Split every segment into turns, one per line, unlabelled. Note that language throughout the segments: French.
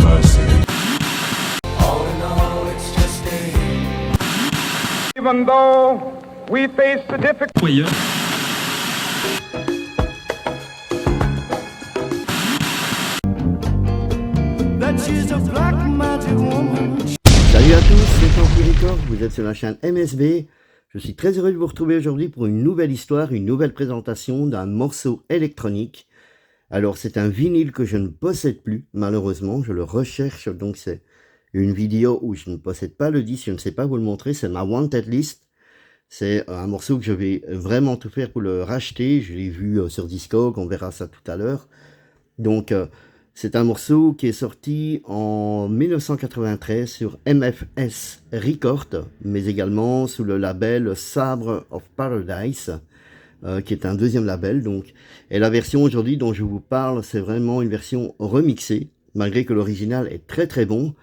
mercy. All in all, it's just a game.
Even though we face the difficult.
Salut à tous, c'est Empiricore, vous êtes sur la chaîne MSB. Je suis très heureux de vous retrouver aujourd'hui pour une nouvelle histoire, une nouvelle présentation d'un morceau électronique. Alors c'est un vinyle que je ne possède plus, malheureusement, je le recherche, donc c'est une vidéo où je ne possède pas le disque, je ne sais pas vous le montrer, c'est ma Wanted List. C'est un morceau que je vais vraiment tout faire pour le racheter, je l'ai vu sur Discog, on verra ça tout à l'heure. Donc c'est un morceau qui est sorti en 1993 sur MFS Records, mais également sous le label Sabre of Paradise, qui est un deuxième label. Donc. Et la version aujourd'hui dont je vous parle, c'est vraiment une version remixée, malgré que l'original est très très bon.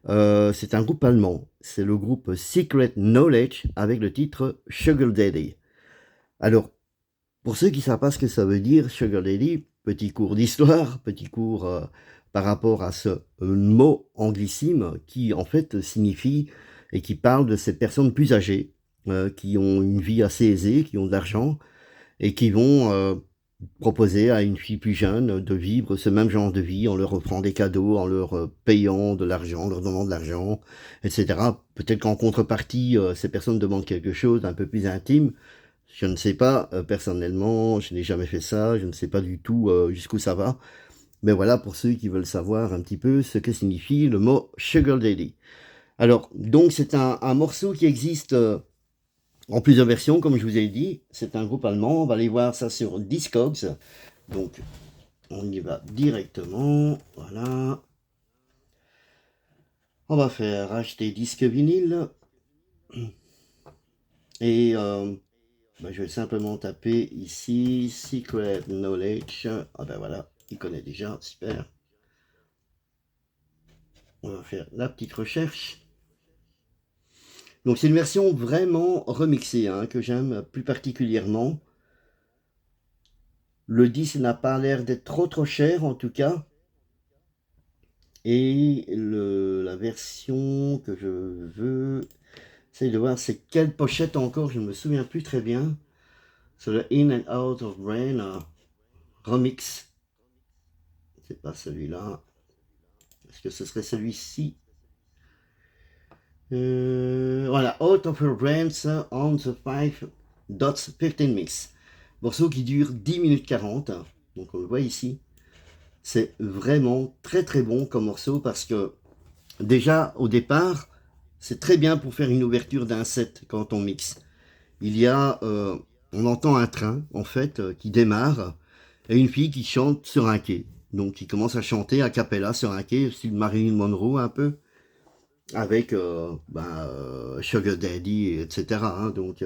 C'est un groupe allemand, c'est le groupe Secret Knowledge avec le titre Sugar Daddy. Alors, pour ceux qui ne savent pas ce que ça veut dire, Sugar Daddy, petit cours d'histoire, petit cours par rapport à ce mot anglissime qui en fait signifie et qui parle de ces personnes plus âgées, qui ont une vie assez aisée, qui ont de l'argent et qui vont proposer à une fille plus jeune de vivre ce même genre de vie en leur offrant des cadeaux, en leur payant de l'argent, en leur donnant de l'argent, etc. Peut-être qu'en contrepartie, ces personnes demandent quelque chose d'un peu plus intime. Je ne sais pas, personnellement, je n'ai jamais fait ça, je ne sais pas du tout jusqu'où ça va. Mais voilà, pour ceux qui veulent savoir un petit peu ce que signifie le mot Sugar Daddy. Alors, donc c'est un morceau qui existe en plusieurs versions, comme je vous ai dit. C'est un groupe allemand, on va aller voir ça sur Discogs. Donc, on y va directement, voilà. On va faire acheter disque vinyle. Et je vais simplement taper ici Secret Knowledge. Ah ben voilà, il connaît déjà, super. On va faire la petite recherche. Donc c'est une version vraiment remixée que j'aime plus particulièrement. Le disque n'a pas l'air d'être trop cher en tout cas. Et la version que je veux, c'est de voir c'est quelle pochette encore, je ne me souviens plus très bien. C'est le In and Out of Brain remix. C'est pas celui-là. Est-ce que ce serait celui-ci? Voilà, Out of Her Brains on the 5.15 mix. Morceau qui dure 10 minutes 40. Donc on le voit ici. C'est vraiment très très bon comme morceau parce que déjà au départ, c'est très bien pour faire une ouverture d'un set quand on mixe. Il y a, on entend un train en fait qui démarre et une fille qui chante sur un quai. Donc qui commence à chanter a cappella sur un quai, style Marilyn Monroe un peu, avec Sugar Daddy, etc. Donc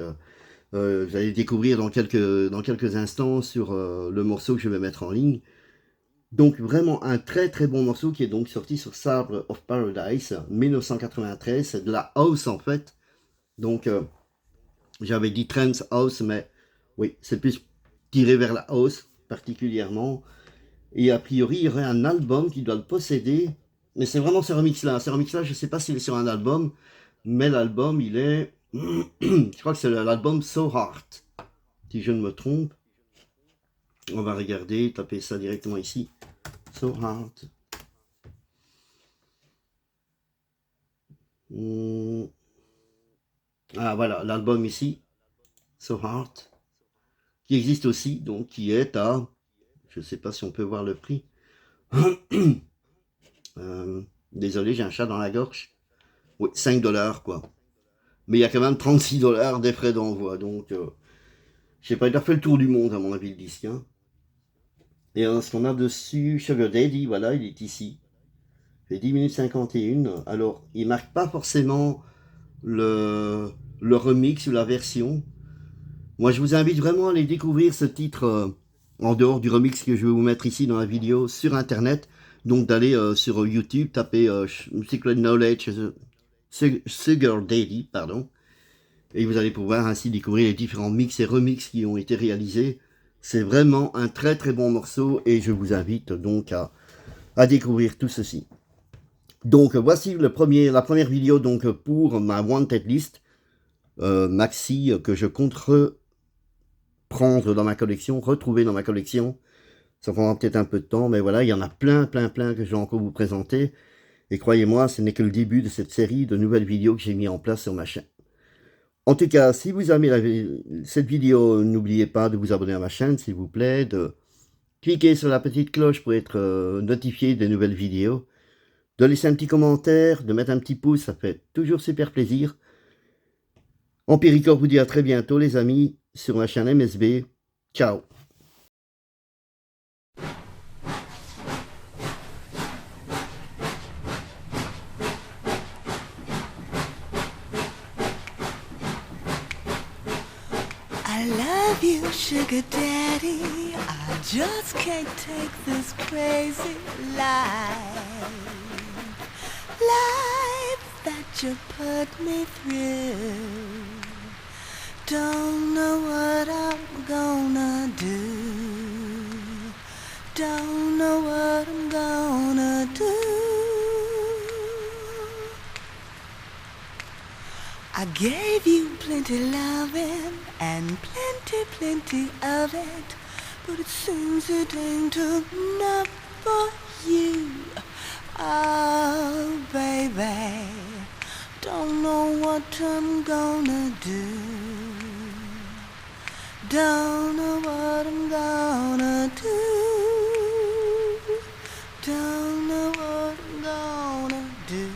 vous allez découvrir dans quelques instants sur le morceau que je vais mettre en ligne. Donc vraiment un très très bon morceau qui est donc sorti sur Sabre of Paradise 1993, c'est de la house en fait. Donc j'avais dit trance house, mais oui, c'est plus tiré vers la house particulièrement. Et a priori, il y aurait un album qui doit le posséder, mais c'est vraiment ce remix-là. Ce remix-là, je ne sais pas s'il est sur un album, mais l'album, il est... je crois que c'est l'album So Hard, si je ne me trompe. On va regarder, taper ça directement ici. So Hard. Ah voilà, l'album ici. So Hard. Qui existe aussi, donc qui est à... Je ne sais pas si on peut voir le prix. Désolé, j'ai un chat dans la gorge. Oui, 5 $ quoi. Mais il y a quand même 36 $ des frais d'envoi. Donc, je sais pas, il a fait le tour du monde à mon avis le disque. Et ce qu'on a dessus, Sugar Daddy, voilà, il est ici. Il fait 10 minutes 51. Alors, il marque pas forcément le remix ou la version. Moi, je vous invite vraiment à aller découvrir ce titre en dehors du remix que je vais vous mettre ici dans la vidéo sur Internet. Donc, d'aller sur YouTube, taper Secret Knowledge, Sugar Daddy, pardon. Et vous allez pouvoir ainsi découvrir les différents mix et remix qui ont été réalisés. C'est vraiment un très très bon morceau et je vous invite donc à découvrir tout ceci. Donc voici la première vidéo donc pour ma Wanted List maxi que je compte reprendre dans ma collection, retrouver dans ma collection. Ça prendra peut-être un peu de temps, mais voilà, il y en a plein que je vais encore vous présenter. Et croyez-moi, ce n'est que le début de cette série de nouvelles vidéos que j'ai mis en place sur ma chaîne. En tout cas, si vous aimez cette vidéo, n'oubliez pas de vous abonner à ma chaîne, s'il vous plaît, de cliquer sur la petite cloche pour être notifié des nouvelles vidéos, de laisser un petit commentaire, de mettre un petit pouce, ça fait toujours super plaisir. Empiricore vous dit à très bientôt les amis, sur ma chaîne MSB. Ciao.
I love you, sugar daddy. I just can't take this crazy life. Life that you put me through. Don't know what I'm gonna do. Don't know what I'm gonna do. I gave you plenty loving and plenty of it, but it seems it ain't enough for you. Oh, baby, don't know what I'm gonna do. Don't know what I'm gonna do. Don't know what I'm gonna do.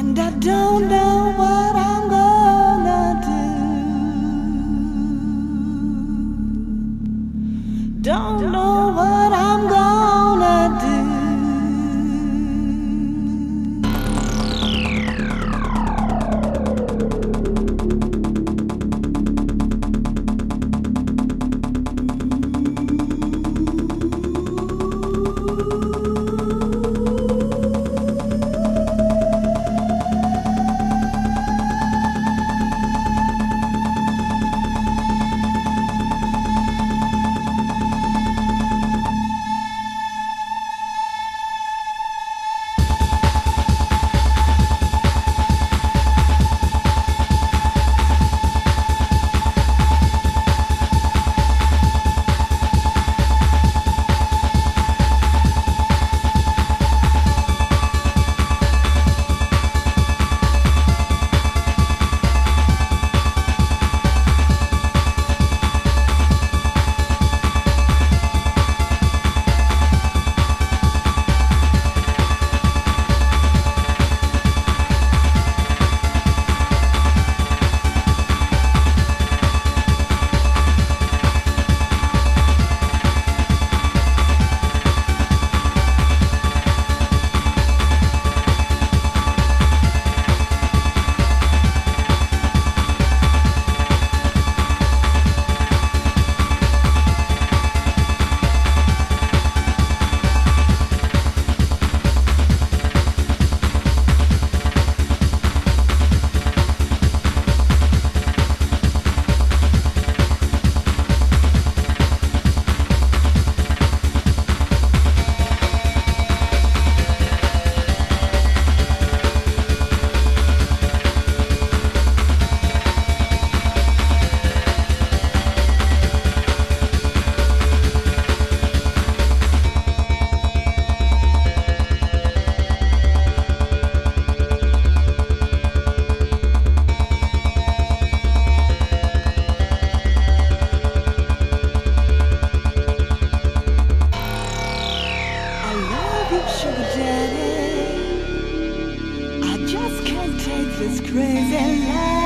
and I don't know what I'm gonna do. Don't know what I'm gonna do. Sugar daddy, I just can't take this crazy life.